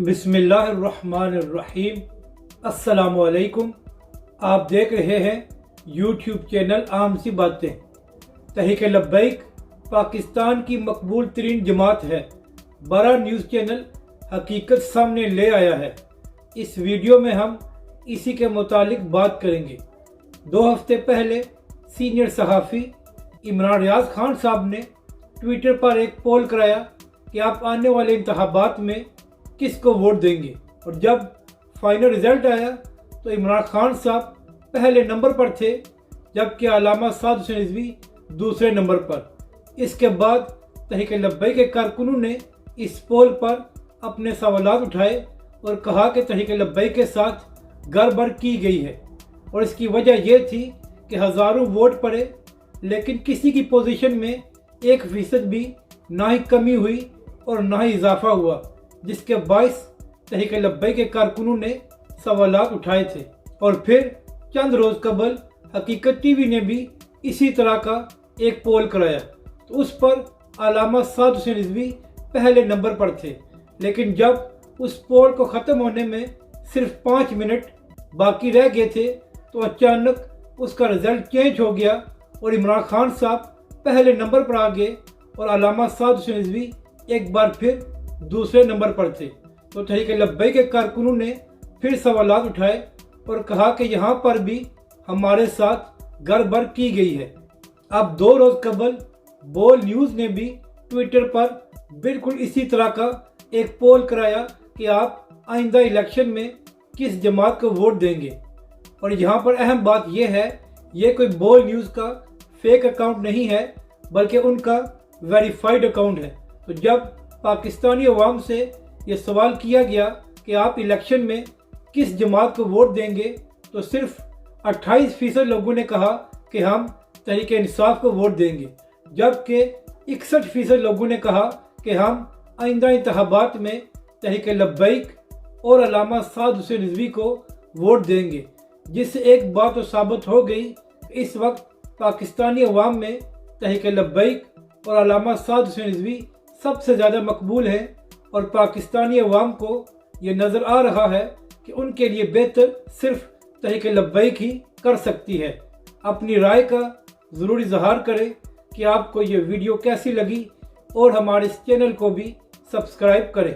بسم اللہ الرحمن الرحیم۔ السلام علیکم۔ آپ دیکھ رہے ہیں یوٹیوب چینل عام سی باتیں۔ تحریک لبیک پاکستان کی مقبول ترین جماعت ہے، بڑا نیوز چینل حقیقت سامنے لے آیا ہے۔ اس ویڈیو میں ہم اسی کے متعلق بات کریں گے۔ 2 ہفتے پہلے سینئر صحافی عمران ریاض خان صاحب نے ٹویٹر پر ایک پول کرایا کہ آپ آنے والے انتخابات میں کس کو ووٹ دیں گے، اور جب فائنل رزلٹ آیا تو عمران خان صاحب پہلے نمبر پر تھے، جبکہ علامہ سعد حسین رضوی دوسرے نمبر پر۔ اس کے بعد تحریک لبیک کے کارکنوں نے اس پول پر اپنے سوالات اٹھائے اور کہا کہ تحریک لبیک کے ساتھ گڑبڑ کی گئی ہے، اور اس کی وجہ یہ تھی کہ ہزاروں ووٹ پڑے لیکن کسی کی پوزیشن میں 1% بھی نہ ہی کمی ہوئی اور نہ ہی اضافہ ہوا، جس کے باعث تحریک لبیک کے کارکنوں نے سوالات اٹھائے تھے۔ اور پھر چند روز قبل حقیقت ٹی وی نے بھی اسی طرح کا ایک پول کرایا، تو اس پر علامہ سعد حسین رضوی پہلے نمبر پر تھے، لیکن جب اس پول کو ختم ہونے میں صرف 5 منٹ باقی رہ گئے تھے تو اچانک اس کا رزلٹ چینج ہو گیا اور عمران خان صاحب پہلے نمبر پر آ گئے اور علامہ سعد حسین رضوی ایک بار پھر دوسرے نمبر پر تھے۔ تو تحریک لبیک کے کارکنوں نے پھر سوالات اٹھائے اور کہا کہ یہاں پر بھی ہمارے ساتھ گڑبڑ کی گئی ہے۔ اب 2 روز قبل بول نیوز نے بھی ٹویٹر پر بالکل اسی طرح کا ایک پول کرایا کہ آپ آئندہ الیکشن میں کس جماعت کو ووٹ دیں گے، اور یہاں پر اہم بات یہ ہے، یہ کوئی بول نیوز کا فیک اکاؤنٹ نہیں ہے بلکہ ان کا ویریفائڈ اکاؤنٹ ہے۔ تو جب پاکستانی عوام سے یہ سوال کیا گیا کہ آپ الیکشن میں کس جماعت کو ووٹ دیں گے، تو صرف 28% لوگوں نے کہا کہ ہم تحریک انصاف کو ووٹ دیں گے، جبکہ 61% لوگوں نے کہا کہ ہم آئندہ انتخابات میں تحریک لبیک اور علامہ سعد حسین رضوی کو ووٹ دیں گے، جس سے ایک بات تو ثابت ہو گئی کہ اس وقت پاکستانی عوام میں تحریک لبیک اور علامہ سعد حسین رضوی سب سے زیادہ مقبول ہے، اور پاکستانی عوام کو یہ نظر آ رہا ہے کہ ان کے لیے بہتر صرف تحریک لبیک ہی کر سکتی ہے۔ اپنی رائے کا ضرور اظہار کریں کہ آپ کو یہ ویڈیو کیسی لگی، اور ہمارے اس چینل کو بھی سبسکرائب کریں۔